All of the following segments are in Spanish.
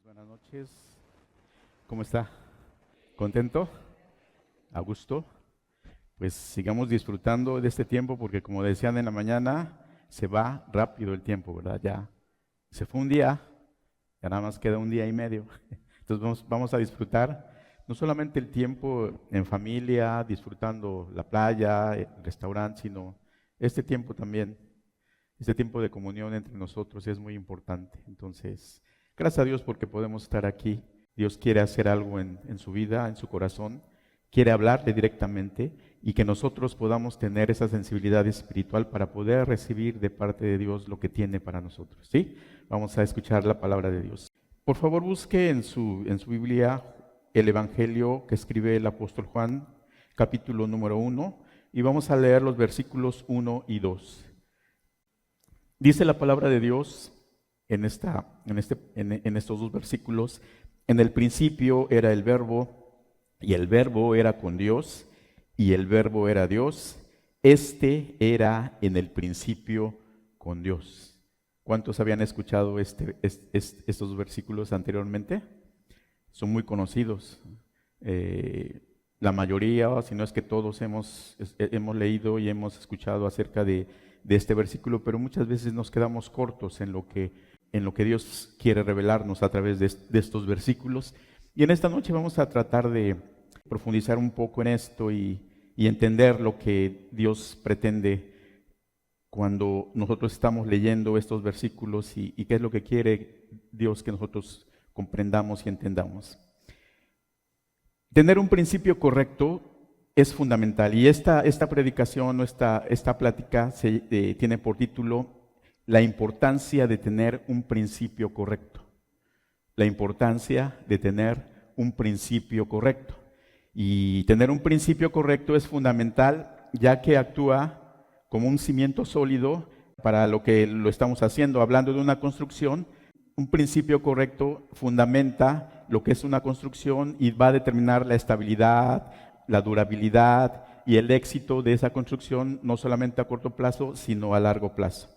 Buenas noches. ¿Cómo está? ¿Contento? ¿A gusto? Pues sigamos disfrutando de este tiempo porque como decían en la mañana, se va rápido el tiempo, ¿verdad? Ya se fue un día, ya nada más queda un día y medio. Entonces vamos a disfrutar no solamente el tiempo en familia, disfrutando la playa, el restaurante, sino este tiempo también, este tiempo de comunión entre nosotros es muy importante. Entonces, gracias a Dios porque podemos estar aquí. Dios quiere hacer algo en su vida, en su corazón, quiere hablarle directamente y que nosotros podamos tener esa sensibilidad espiritual para poder recibir de parte de Dios lo que tiene para nosotros. ¿Sí? Vamos a escuchar la palabra de Dios. Por favor, busque en su Biblia el Evangelio que escribe el apóstol Juan, capítulo número 1, y vamos a leer los versículos 1 y 2. Dice la palabra de Dios en estos dos versículos: en el principio era el Verbo, y el Verbo era con Dios, y el Verbo era Dios. Era en el principio con Dios. ¿Cuántos habían escuchado estos versículos anteriormente? Son muy conocidos. La mayoría, si no es que todos, hemos leído y hemos escuchado acerca de este versículo, pero muchas veces nos quedamos cortos en lo que Dios quiere revelarnos a través de estos versículos. Y en esta noche vamos a tratar de profundizar un poco en esto y entender lo que Dios pretende cuando nosotros estamos leyendo estos versículos y qué es lo que quiere Dios que nosotros comprendamos y entendamos. Tener un principio correcto es fundamental, y esta predicación o esta plática tiene por título la importancia de tener un principio correcto. La importancia de tener un principio correcto. Y tener un principio correcto es fundamental, ya que actúa como un cimiento sólido para lo que lo estamos haciendo. Hablando de una construcción, un principio correcto fundamenta lo que es una construcción y va a determinar la estabilidad, la durabilidad y el éxito de esa construcción, no solamente a corto plazo, sino a largo plazo.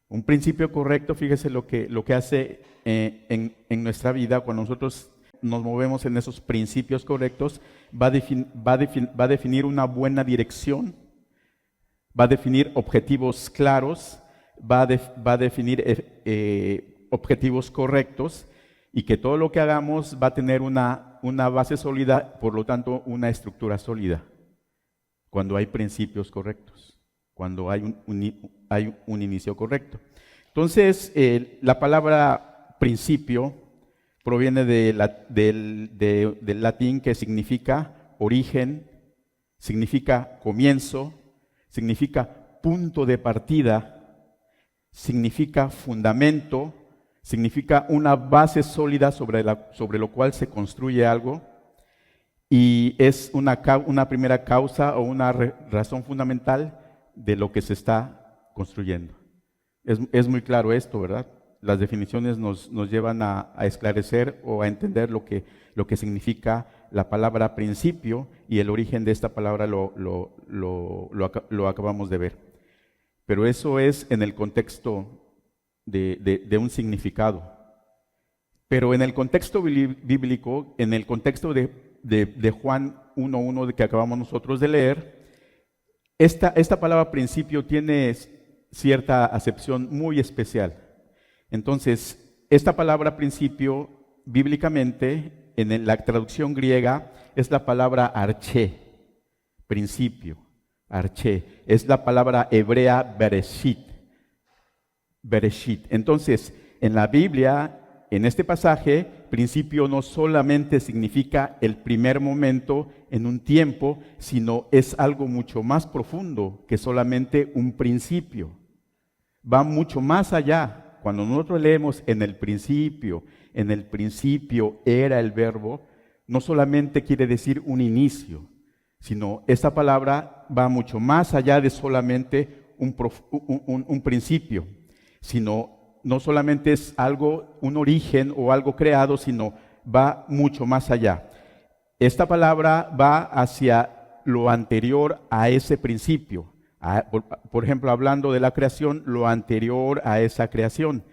Un principio correcto, fíjese lo que hace en nuestra vida cuando nosotros nos movemos en esos principios correctos. Va a definir una buena dirección, va a definir objetivos claros, va a definir objetivos correctos, y que todo lo que hagamos va a tener una base sólida, por lo tanto una estructura sólida, cuando hay principios correctos, cuando hay un inicio correcto. Entonces, la palabra principio proviene del latín, que significa origen, significa comienzo, significa punto de partida, significa fundamento, significa una base sólida sobre lo cual se construye algo, y es una primera causa o una razón fundamental de lo que se está construyendo. Es muy claro esto, ¿verdad? Las definiciones nos llevan a esclarecer o a entender lo que significa la palabra principio, y el origen de esta palabra lo acabamos de ver. Pero eso es en el contexto de un significado. Pero en el contexto bíblico, en el contexto de Juan 1:1 que acabamos nosotros de leer, esta palabra principio tiene cierta acepción muy especial. Entonces, esta palabra principio, bíblicamente, en la traducción griega, es la palabra arché, principio, arché. Es la palabra hebrea bereshit. Entonces, en la Biblia, en este pasaje, principio no solamente significa el primer momento en un tiempo, sino es algo mucho más profundo que solamente un principio. Va mucho más allá. Cuando nosotros leemos en el principio era el Verbo, no solamente quiere decir un inicio, sino esta palabra va mucho más allá de solamente un principio, sino no solamente es un origen o algo creado, sino va mucho más allá. Esta palabra va hacia lo anterior a ese principio. Por ejemplo, hablando de la creación, lo anterior a esa creación.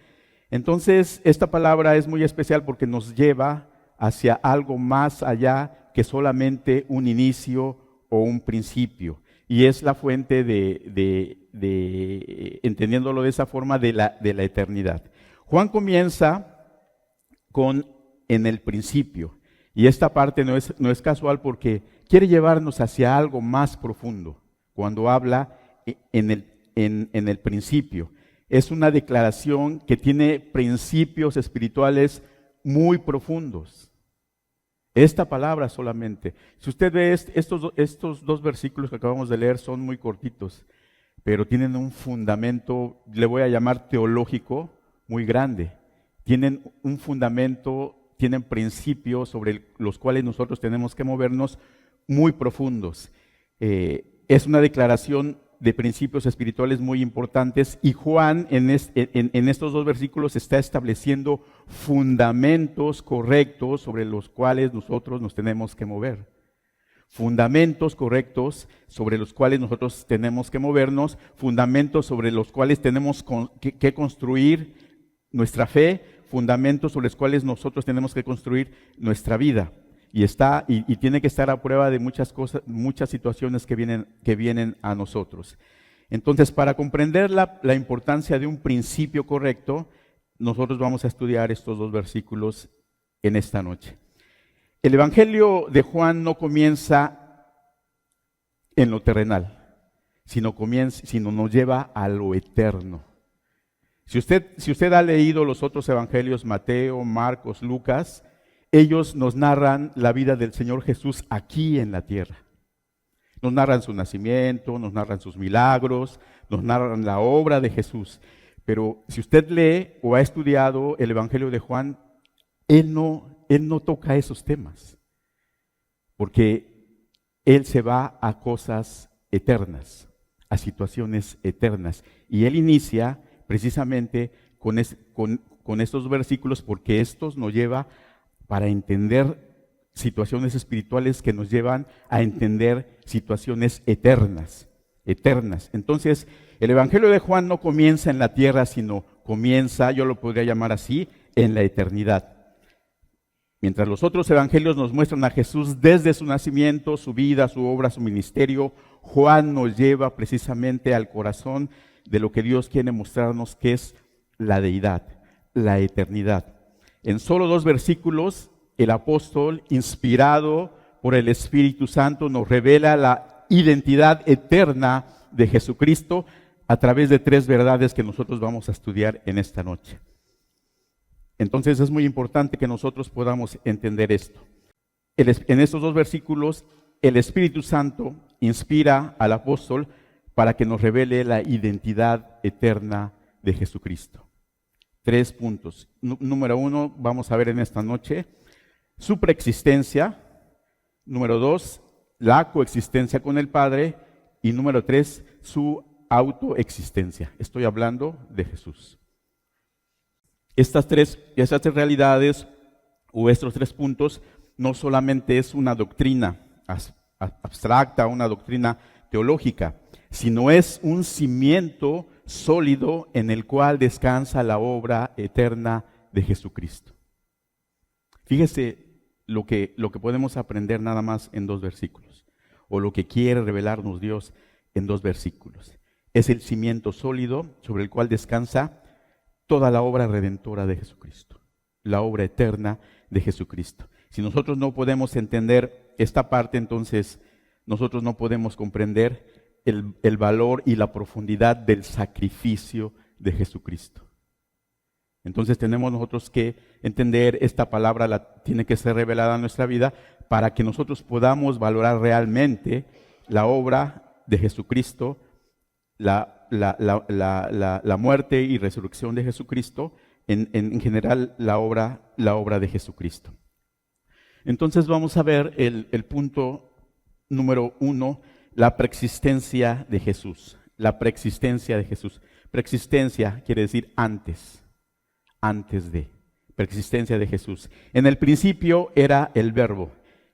Entonces, esta palabra es muy especial porque nos lleva hacia algo más allá que solamente un inicio o un principio. Y es la fuente entendiéndolo de esa forma, de la eternidad. Juan comienza con en el principio. Y esta parte no es casual porque quiere llevarnos hacia algo más profundo cuando habla en el principio. Es una declaración que tiene principios espirituales muy profundos. Esta palabra solamente. Si usted ve estos dos versículos que acabamos de leer son muy cortitos, pero tienen un fundamento, le voy a llamar teológico, muy grande. Tienen un fundamento, tienen principios sobre los cuales nosotros tenemos que movernos muy profundos. Es una declaración de principios espirituales muy importantes y Juan en estos dos versículos está estableciendo fundamentos correctos sobre los cuales nosotros nos tenemos que mover. Fundamentos correctos sobre los cuales nosotros tenemos que movernos, fundamentos sobre los cuales tenemos que construir nuestra fe, fundamentos sobre los cuales nosotros tenemos que construir nuestra vida. Y tiene que estar a prueba de muchas cosas, muchas situaciones que vienen a nosotros. Entonces, para comprender la importancia de un principio correcto, nosotros vamos a estudiar estos dos versículos en esta noche. El Evangelio de Juan no comienza en lo terrenal, sino nos lleva a lo eterno. Si usted ha leído los otros evangelios, Mateo, Marcos, Lucas, ellos nos narran la vida del Señor Jesús aquí en la tierra. Nos narran su nacimiento, nos narran sus milagros, nos narran la obra de Jesús. Pero si usted lee o ha estudiado el Evangelio de Juan, él no toca esos temas, porque él se va a cosas eternas, a situaciones eternas. Y él inicia precisamente con estos versículos porque estos nos lleva para entender situaciones espirituales que nos llevan a entender situaciones eternas. Entonces, el Evangelio de Juan no comienza en la tierra, sino comienza, yo lo podría llamar así, en la eternidad. Mientras los otros evangelios nos muestran a Jesús desde su nacimiento, su vida, su obra, su ministerio, Juan nos lleva precisamente al corazón de lo que Dios quiere mostrarnos, que es la deidad, la eternidad. En solo 2 versículos, el apóstol, inspirado por el Espíritu Santo, nos revela la identidad eterna de Jesucristo a través de 3 verdades que nosotros vamos a estudiar en esta noche. Entonces es muy importante que nosotros podamos entender esto. En estos 2 versículos, el Espíritu Santo inspira al apóstol para que nos revele la identidad eterna de Jesucristo. 3 puntos. Número 1, vamos a ver en esta noche su preexistencia. Número 2, la coexistencia con el Padre. Y número 3, su autoexistencia. Estoy hablando de Jesús. Estas tres realidades o estos 3 puntos no solamente es una doctrina abstracta, una doctrina teológica, sino es un cimiento sólido en el cual descansa la obra eterna de Jesucristo. Fíjese lo que podemos aprender nada más en 2 versículos, o lo que quiere revelarnos Dios en 2 versículos. Es el cimiento sólido sobre el cual descansa toda la obra redentora de Jesucristo, la obra eterna de Jesucristo. Si nosotros no podemos entender esta parte, entonces nosotros no podemos comprender el valor y la profundidad del sacrificio de Jesucristo. Entonces tenemos nosotros que entender esta palabra, tiene que ser revelada en nuestra vida para que nosotros podamos valorar realmente la obra de Jesucristo, la muerte y resurrección de Jesucristo, en general la obra de Jesucristo. Entonces vamos a ver el punto número 1, la preexistencia de Jesús. La preexistencia de Jesús. Preexistencia quiere decir antes de. Preexistencia de Jesús. En el principio era el verbo.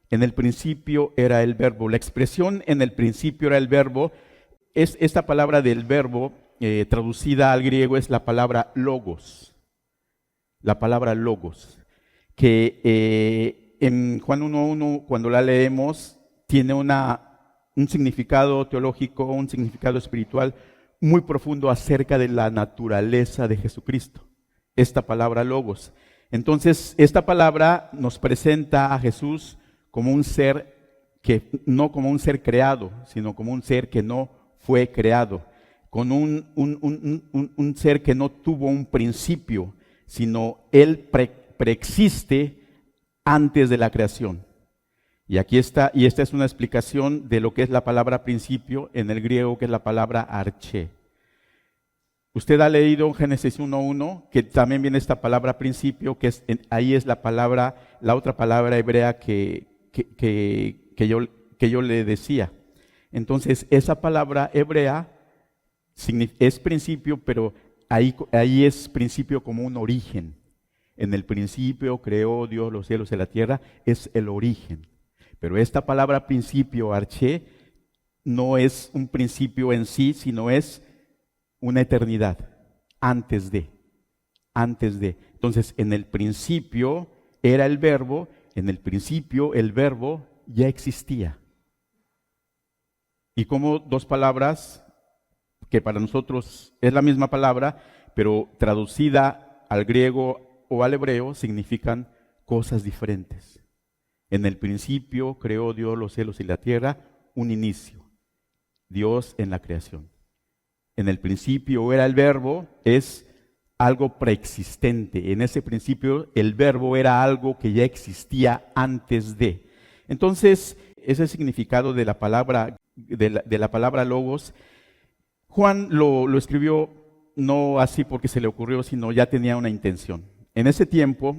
En el principio era el verbo. La expresión en el principio era el verbo. Esta palabra del verbo traducida al griego es la palabra logos. la palabra logos, que en Juan 1:1, cuando la leemos, tiene un significado teológico, un significado espiritual muy profundo acerca de la naturaleza de Jesucristo, esta palabra logos. Entonces, esta palabra nos presenta a Jesús como un ser que no como un ser creado, sino como un ser que no fue creado, con un ser que no tuvo un principio, sino él preexiste antes de la creación. Y aquí está, y esta es una explicación de lo que es la palabra principio en el griego, que es la palabra arché. Usted ha leído en Génesis 1:1 que también viene esta palabra principio, que es, ahí es la otra palabra hebrea que yo le decía. Entonces, esa palabra hebrea es principio, pero ahí es principio como un origen. En el principio creó Dios los cielos y la tierra, es el origen. Pero esta palabra principio, arché, no es un principio en sí, sino es una eternidad, antes de. Entonces, en el principio era el verbo, en el principio el verbo ya existía. Y como dos palabras, que para nosotros es la misma palabra, pero traducida al griego o al hebreo, significan cosas diferentes. En el principio creó Dios los cielos y la tierra, un inicio. Dios en la creación. En el principio era el verbo, es algo preexistente. En ese principio el verbo era algo que ya existía antes de. Entonces, ese es el significado de la palabra, de la palabra logos. Juan lo escribió no así porque se le ocurrió, sino ya tenía una intención. En ese tiempo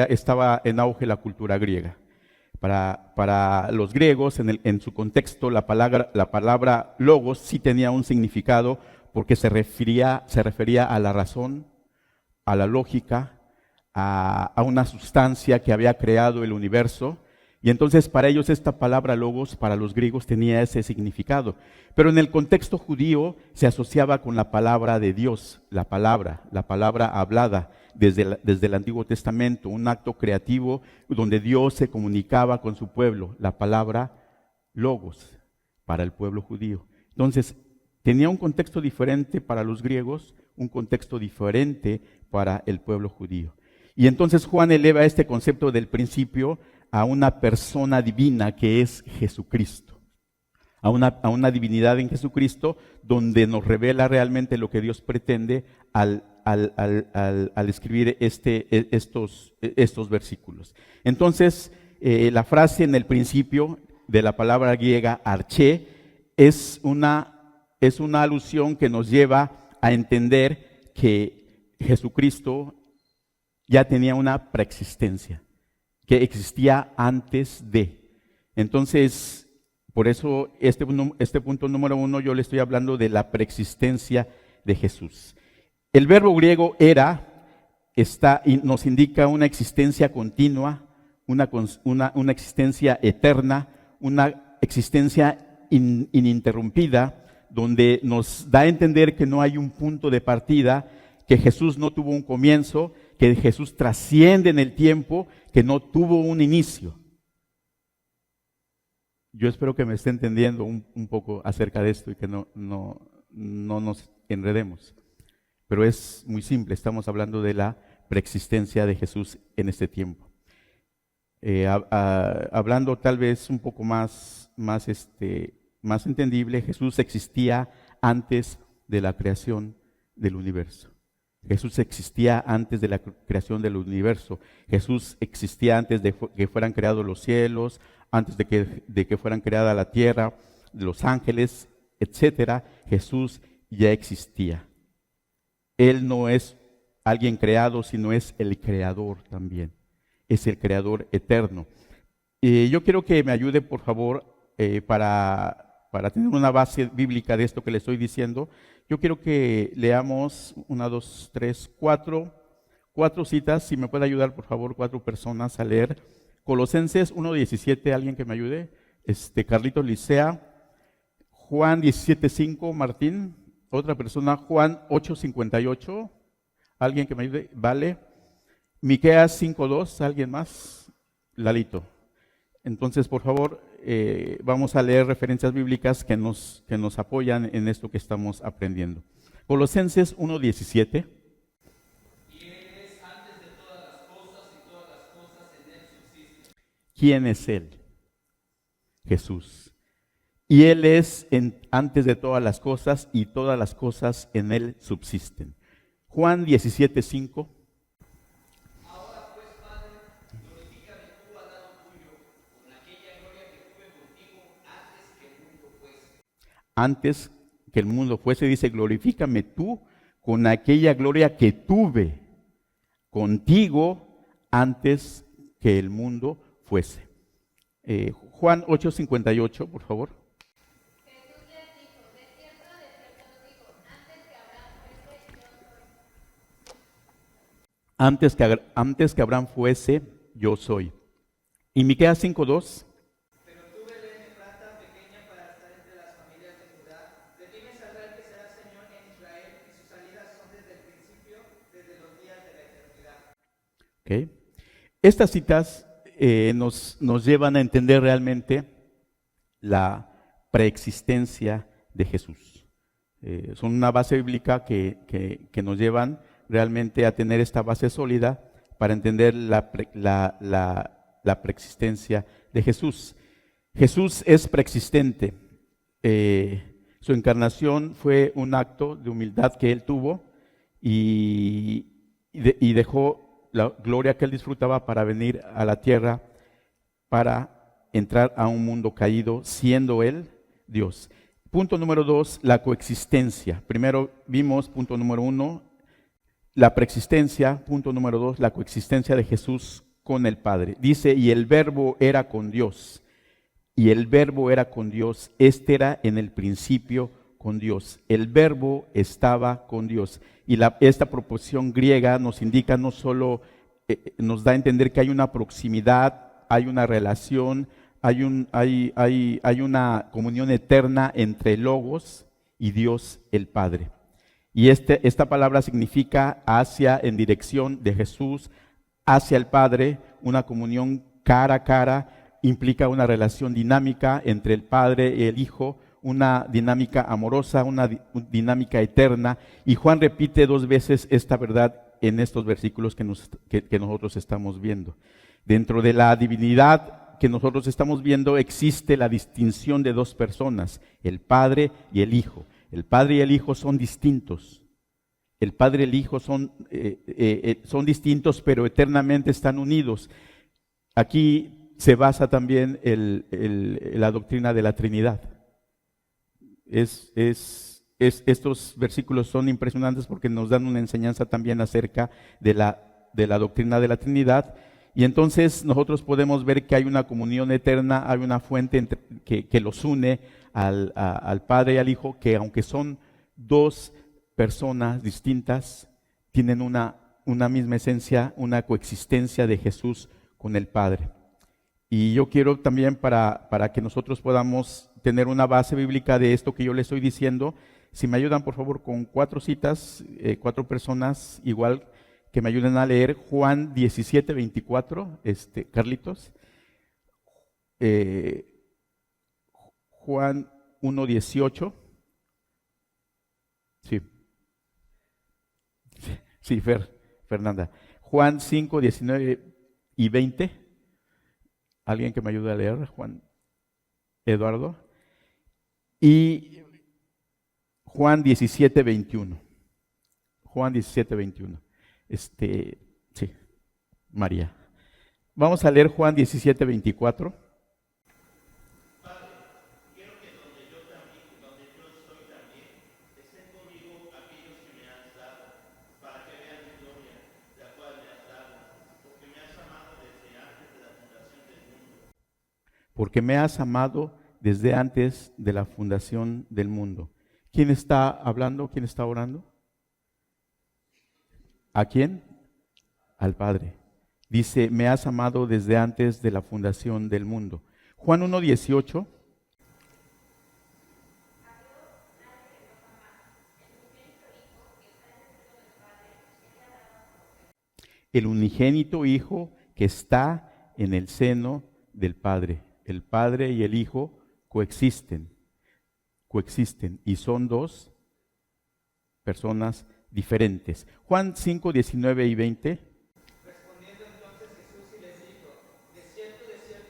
estaba en auge la cultura griega. Para los griegos, en su contexto, la palabra logos sí tenía un significado porque se refería a la razón, a la lógica, a una sustancia que había creado el universo. Y entonces para ellos esta palabra logos, para los griegos, tenía ese significado. Pero en el contexto judío se asociaba con la palabra de Dios, la palabra hablada desde el Antiguo Testamento, un acto creativo donde Dios se comunicaba con su pueblo, la palabra logos para el pueblo judío. Entonces, tenía un contexto diferente para los griegos, un contexto diferente para el pueblo judío. Y entonces Juan eleva este concepto del principio a una persona divina que es Jesucristo, a una divinidad en Jesucristo, donde nos revela realmente lo que Dios pretende al escribir estos versículos. Entonces, la frase en el principio de la palabra griega arché es una alusión que nos lleva a entender que Jesucristo ya tenía una preexistencia, que existía antes de. Entonces, por eso este punto número 1 yo le estoy hablando de la preexistencia de Jesús. El verbo griego nos indica una existencia continua, una existencia eterna, una existencia ininterrumpida, donde nos da a entender que no hay un punto de partida, que Jesús no tuvo un comienzo, que Jesús trasciende en el tiempo, que no tuvo un inicio. Yo espero que me esté entendiendo un poco acerca de esto y que no nos enredemos. Pero es muy simple, estamos hablando de la preexistencia de Jesús en este tiempo. Hablando tal vez un poco más entendible, Jesús existía antes de la creación del universo. Jesús existía antes de la creación del universo. Jesús existía antes de que fueran creados los cielos, antes de que fueran creada la tierra, los ángeles, etcétera. Jesús ya existía. Él no es alguien creado, sino es el creador también. Es el creador eterno. Yo quiero que me ayude, por favor, para tener una base bíblica de esto que le estoy diciendo. Yo quiero que leamos 1, 2, 3, 4 citas. Si me puede ayudar, por favor, 4 personas a leer. Colosenses 1:17, alguien que me ayude. Carlitos Licea. Juan 17:5, Martín. Otra persona, Juan 8:58. Alguien que me ayude. Vale. Miqueas 5:2, ¿alguien más? Lalito. Entonces, por favor, vamos a leer referencias bíblicas que nos apoyan en esto que estamos aprendiendo. Colosenses 1:17. ¿Quién es Él? Jesús. Y Él es antes de todas las cosas, y todas las cosas en Él subsisten. Juan 17:5. Antes que el mundo fuese, dice, glorifícame tú con aquella gloria que tuve contigo antes que el mundo fuese. Juan 8:58, por favor. Antes que Abraham fuese, yo soy. Y Miqueas 5:2. Okay. Estas citas nos llevan a entender realmente la preexistencia de Jesús. Son una base bíblica que nos llevan realmente a tener esta base sólida para entender la preexistencia de Jesús. Jesús es preexistente. Su encarnación fue un acto de humildad que Él tuvo y dejó la gloria que Él disfrutaba para venir a la tierra, para entrar a un mundo caído, siendo Él Dios. Punto número 2, la coexistencia. Primero vimos, punto número 1, la preexistencia. Punto número 2, la coexistencia de Jesús con el Padre. Dice, y el verbo era con Dios. Y el verbo era con Dios. Este era en el principio con Dios. El verbo estaba con Dios. Y esta proposición griega nos indica no solo, nos da a entender que hay una proximidad, hay una relación, hay una comunión eterna entre Logos y Dios el Padre. Y esta palabra significa hacia, en dirección de Jesús, hacia el Padre, una comunión cara a cara, implica una relación dinámica entre el Padre y el Hijo, una dinámica amorosa, una dinámica eterna. Y Juan repite 2 veces esta verdad en estos versículos que nosotros estamos viendo. Dentro de la divinidad que nosotros estamos viendo existe la distinción de 2 personas, el Padre y el Hijo. El Padre y el Hijo son distintos. El Padre y el Hijo son distintos, pero eternamente están unidos. Aquí se basa también la doctrina de la Trinidad. Estos versículos son impresionantes porque nos dan una enseñanza también acerca de la doctrina de la Trinidad. Y entonces nosotros podemos ver que hay una comunión eterna, hay una fuente que los une al Padre y al Hijo, que aunque son 2 personas distintas, tienen una misma esencia, una coexistencia de Jesús con el Padre. Y yo quiero también para que nosotros podamos tener una base bíblica de esto que yo les estoy diciendo, si me ayudan por favor con 4 citas, 4 personas igual, que me ayuden a leer Juan 17:24, Carlitos. Juan 1:18. Sí. Sí, Fernanda. Juan 5:19 y 20. ¿Alguien que me ayude a leer? Juan Eduardo. Y Juan 17:21. Juan 17:21. Sí, María. Vamos a leer Juan 17:24. Porque me has amado desde antes de la fundación del mundo. ¿Quién está hablando? ¿Quién está orando? ¿A quién? Al Padre. Dice, me has amado desde antes de la fundación del mundo. Juan 1:18. el unigénito Hijo que está en el seno del Padre. El Padre y el Hijo coexisten y son dos personas diferentes. Juan 5, 19 y 20. Respondiendo entonces Jesús y les dijo: de cierto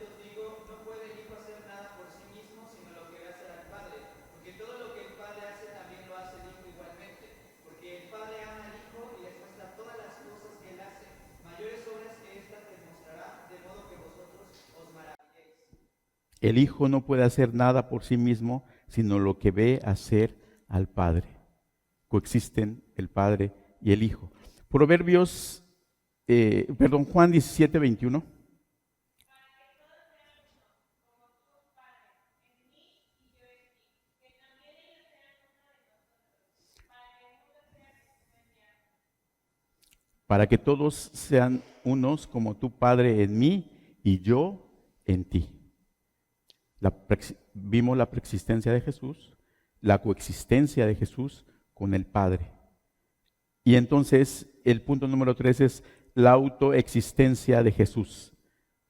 os digo, no puede el Hijo hacer nada por sí mismo, sino lo que ve hacer al Padre. Porque todo lo que el Padre hace también lo hace el Hijo igualmente. Porque el Padre ama al Hijo y les muestra todas las cosas que él hace. Mayores obras que éstas les mostrará, de modo que vosotros os maravilléis. El Hijo no puede hacer nada por sí mismo, sino lo que ve hacer al Padre. Coexisten el Padre y el Hijo. Juan 17, 21. Para que todos sean unos como tú, Padre, en mí y yo en ti. Vimos la preexistencia de Jesús, la coexistencia de Jesús con el Padre. Y entonces el punto número 3 es la autoexistencia de Jesús.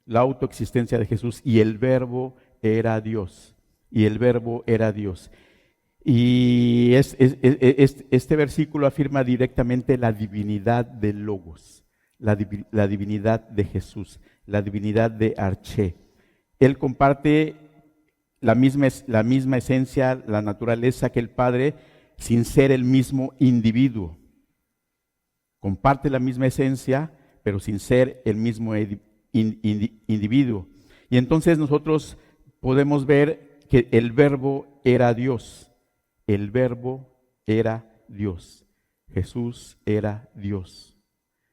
La autoexistencia de Jesús, y el Verbo era Dios. Y el Verbo era Dios. Y este versículo afirma directamente la divinidad del Logos, la divinidad de Jesús, la divinidad de Arché. Él comparte la misma esencia, la naturaleza que el Padre, sin ser el mismo individuo. Comparte la misma esencia, pero sin ser el mismo individuo. Y entonces nosotros podemos ver que el Verbo era Dios. El Verbo era Dios. Jesús era Dios.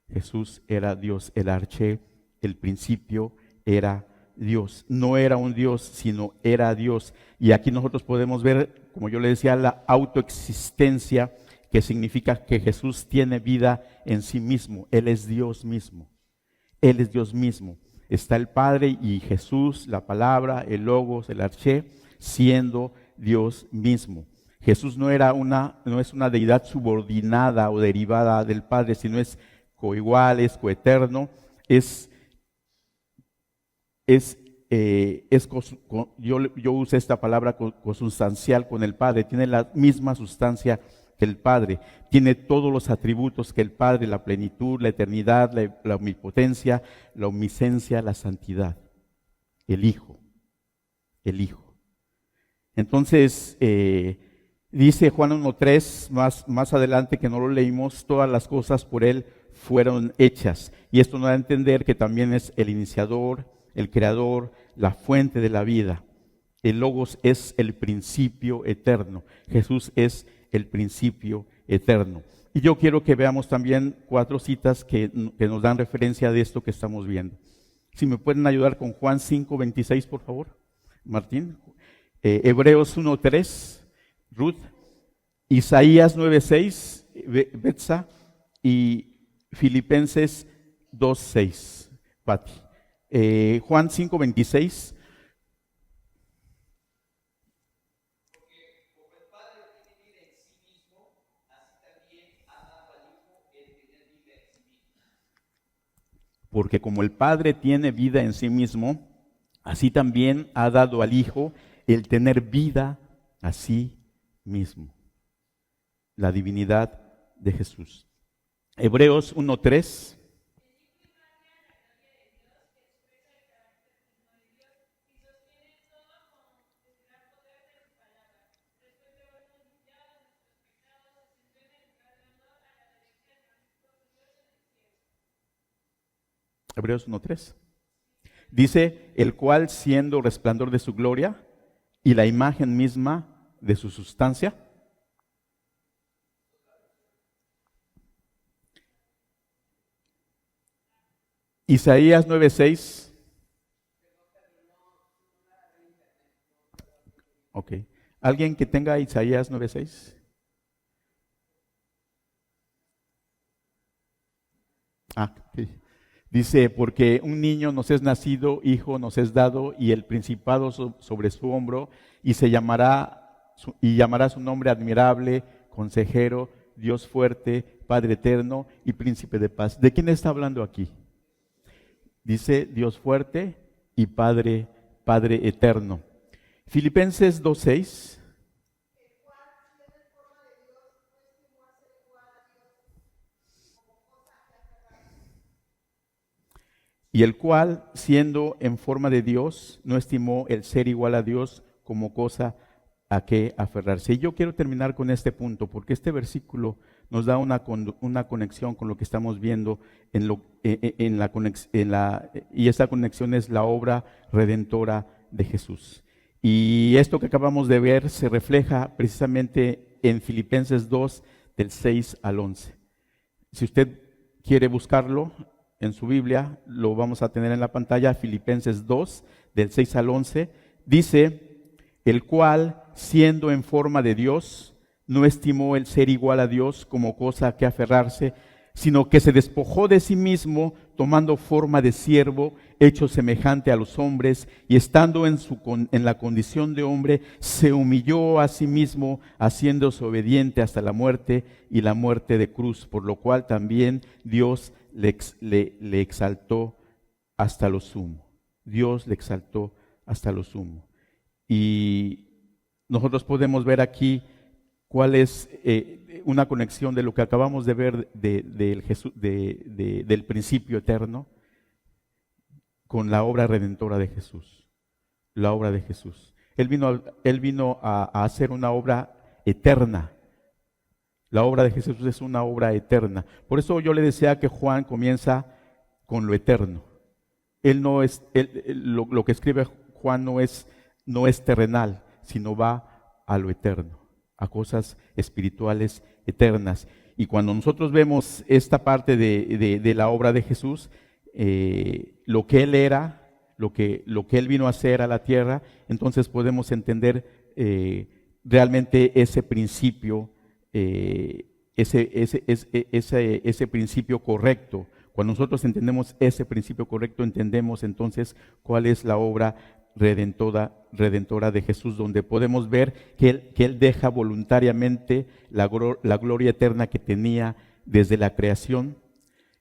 Jesús era Dios. El Arché, el principio, era Dios. No era un Dios, sino era Dios. Y aquí nosotros podemos ver, como yo le decía, la autoexistencia, que significa que Jesús tiene vida en sí mismo. Él es Dios mismo. Él es Dios mismo. Está el Padre y Jesús, la palabra, el Logos, el Arché, siendo Dios mismo. Jesús no es una deidad subordinada o derivada del Padre, sino es coigual, es coeterno, yo usé esta palabra consustancial con el Padre, tiene la misma sustancia que el Padre, tiene todos los atributos que el Padre, la plenitud, la eternidad, la omnipotencia, la omniscencia, la santidad. El Hijo. Entonces, dice Juan 1:3, más adelante, que no lo leímos, todas las cosas por Él fueron hechas. Y esto nos da a entender que también es el iniciador, el creador, la fuente de la vida. El Logos es el principio eterno. Jesús es el principio eterno. Y yo quiero que veamos también 4 citas que nos dan referencia de esto que estamos viendo. Si me pueden ayudar con Juan 5:26, por favor, Martín. Hebreos 1:3, Ruth. Isaías 9:6, Betsa. Y Filipenses 2:6, Pati. Juan 5:26. Porque como el Padre tiene vida en sí mismo, así también ha dado al Hijo el tener vida a sí mismo. La divinidad de Jesús. Hebreos 1:3. Hebreos 1:3. Dice, el cual siendo resplandor de su gloria y la imagen misma de su sustancia. Isaías 9:6. Ok. ¿Alguien que tenga Isaías 9:6? Ok. Dice, porque un niño nos es nacido, hijo nos es dado, y el principado sobre su hombro, y llamará su nombre admirable, consejero, Dios fuerte, Padre eterno y príncipe de paz. ¿De quién está hablando aquí? Dice Dios fuerte y Padre eterno. Filipenses 2:6. Y el cual, siendo en forma de Dios, no estimó el ser igual a Dios como cosa a que aferrarse. Y yo quiero terminar con este punto, porque este versículo nos da una conexión con lo que estamos viendo y esta conexión es la obra redentora de Jesús. Y esto que acabamos de ver se refleja precisamente en Filipenses 2, del 6 al 11. Si usted quiere buscarlo en su Biblia, lo vamos a tener en la pantalla. Filipenses 2, del 6 al 11, dice: el cual, siendo en forma de Dios, no estimó el ser igual a Dios como cosa a que aferrarse, sino que se despojó de sí mismo, tomando forma de siervo, hecho semejante a los hombres, y estando en la condición de hombre, se humilló a sí mismo, haciéndose obediente hasta la muerte y la muerte de cruz, por lo cual también Dios le exaltó hasta lo sumo. Dios le exaltó hasta lo sumo. Y nosotros podemos ver aquí cuál es una conexión de lo que acabamos de ver del principio eterno con la obra redentora de Jesús. La obra de Jesús. Él vino a hacer una obra eterna. La obra de Jesús es una obra eterna. Por eso yo le decía que Juan comienza con lo eterno. Lo que escribe Juan no es terrenal, sino va a lo eterno, a cosas espirituales eternas. Y cuando nosotros vemos esta parte de la obra de Jesús, lo que Él era, lo que Él vino a hacer a la tierra, entonces podemos entender realmente ese principio, ese principio correcto. Cuando nosotros entendemos ese principio correcto, entendemos entonces cuál es la obra redentora de Jesús, donde podemos ver que Él deja voluntariamente la gloria eterna que tenía desde la creación,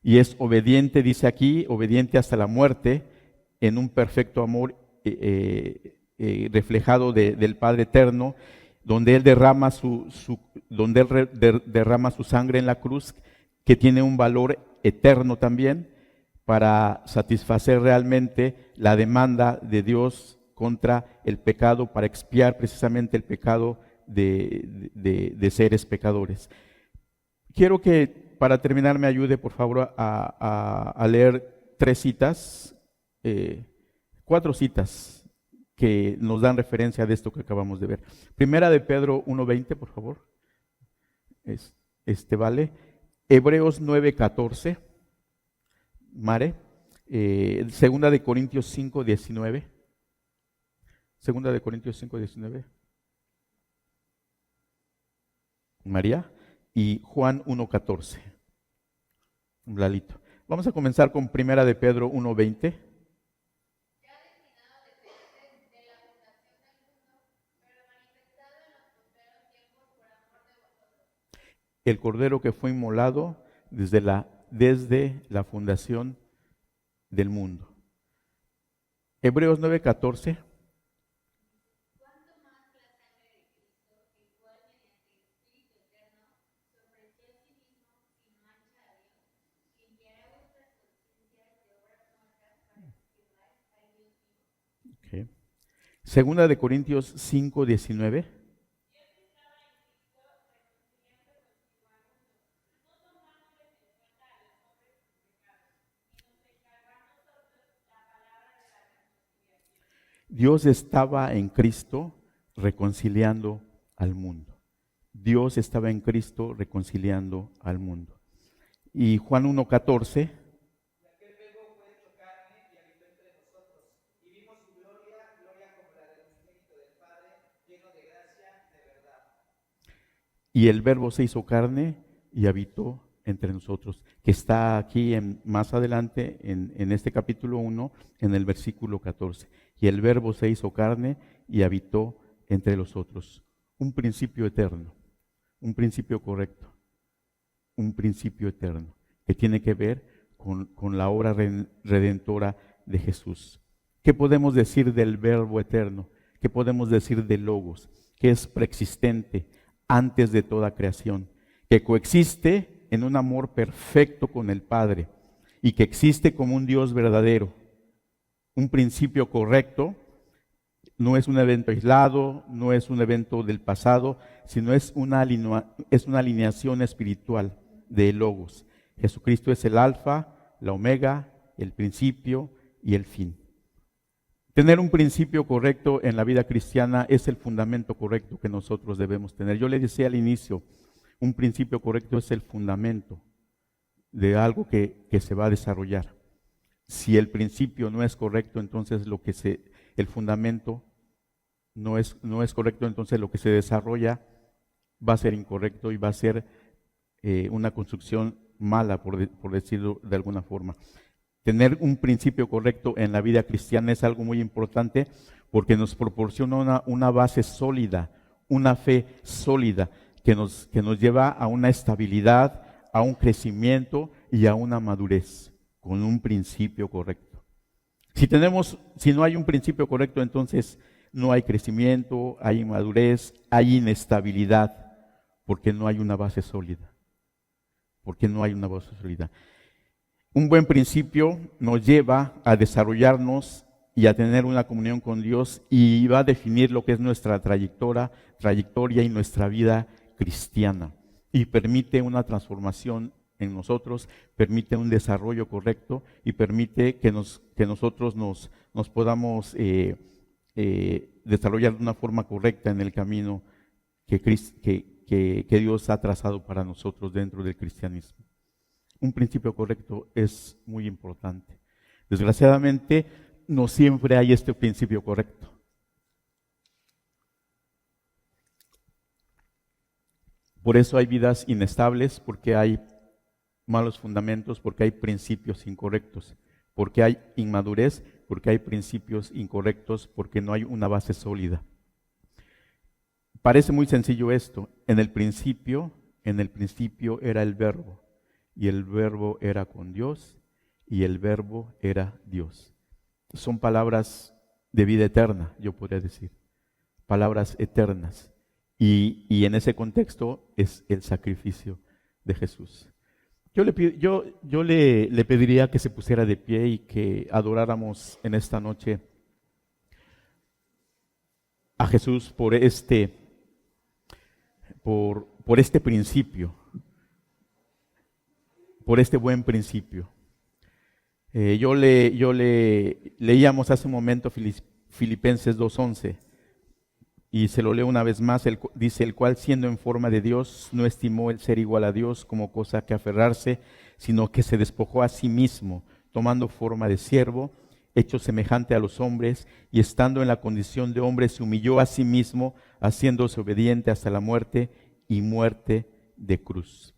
y es obediente, dice aquí, obediente hasta la muerte, en un perfecto amor reflejado del Padre eterno, donde Él derrama derrama su sangre en la cruz, que tiene un valor eterno también, para satisfacer realmente la demanda de Dios contra el pecado, para expiar precisamente el pecado de seres pecadores. Quiero que para terminar me ayude por favor a leer 4 citas que nos dan referencia de esto que acabamos de ver. Primera de Pedro 1:20, por favor. Vale. Hebreos 9:14. Mare. Segunda de Corintios 5:19. Segunda de Corintios 5:19. María. Y Juan 1:14. Lalito. Vamos a comenzar con Primera de Pedro 1:20. El Cordero que fue inmolado desde la fundación del mundo. Hebreos 9:14. Okay. Segunda de Corintios 5:19. Dios estaba en Cristo reconciliando al mundo. Dios estaba en Cristo reconciliando al mundo. Y Juan 1:14. Y el Verbo se hizo carne y habitó entre nosotros, que está aquí más adelante en este capítulo 1, en el versículo 14. Y el Verbo se hizo carne y habitó entre nosotros. Un principio eterno, un principio correcto. un principio eterno, que tiene que ver con la obra redentora de Jesús. ¿Qué podemos decir del Verbo eterno? ¿Qué podemos decir del Logos? Que es preexistente antes de toda creación, que coexiste en un amor perfecto con el Padre y que existe como un Dios verdadero, un principio correcto. No es un evento aislado, no es un evento del pasado, sino es una alineación espiritual de Logos. Jesucristo es el alfa, la omega, el principio y el fin. Tener un principio correcto en la vida cristiana es el fundamento correcto que nosotros debemos tener. Yo le decía al inicio, un principio correcto es el fundamento de algo que se va a desarrollar. Si el principio no es correcto, entonces el fundamento no es correcto, entonces lo que se desarrolla va a ser incorrecto y va a ser una construcción mala, por decirlo de alguna forma. Tener un principio correcto en la vida cristiana es algo muy importante porque nos proporciona una base sólida, una fe sólida que nos lleva a una estabilidad, a un crecimiento y a una madurez con un principio correcto. Si no hay un principio correcto, entonces no hay crecimiento, hay inmadurez, hay inestabilidad, porque no hay una base sólida. Un buen principio nos lleva a desarrollarnos y a tener una comunión con Dios y va a definir lo que es nuestra trayectoria y nuestra vida cristiana. Y permite una transformación en nosotros, permite un desarrollo correcto y permite que nosotros nos podamos desarrollar de una forma correcta en el camino que Dios ha trazado para nosotros dentro del cristianismo. Un principio correcto es muy importante. Desgraciadamente, no siempre hay este principio correcto. Por eso hay vidas inestables, porque hay malos fundamentos, porque hay principios incorrectos, porque hay inmadurez, porque hay principios incorrectos, porque no hay una base sólida. Parece muy sencillo esto. En el principio era el Verbo, y el Verbo era con Dios, y el Verbo era Dios. Son palabras de vida eterna, yo podría decir, palabras eternas. Y en ese contexto es el sacrificio de Jesús. Yo le pediría que se pusiera de pie y que adoráramos en esta noche a Jesús por este principio, por este buen principio. Leíamos hace un momento Filipenses 2:11 y se lo leo una vez más. Dice: el cual, siendo en forma de Dios, no estimó el ser igual a Dios como cosa que aferrarse, sino que se despojó a sí mismo, tomando forma de siervo, hecho semejante a los hombres, y estando en la condición de hombre, se humilló a sí mismo, haciéndose obediente hasta la muerte y muerte de cruz.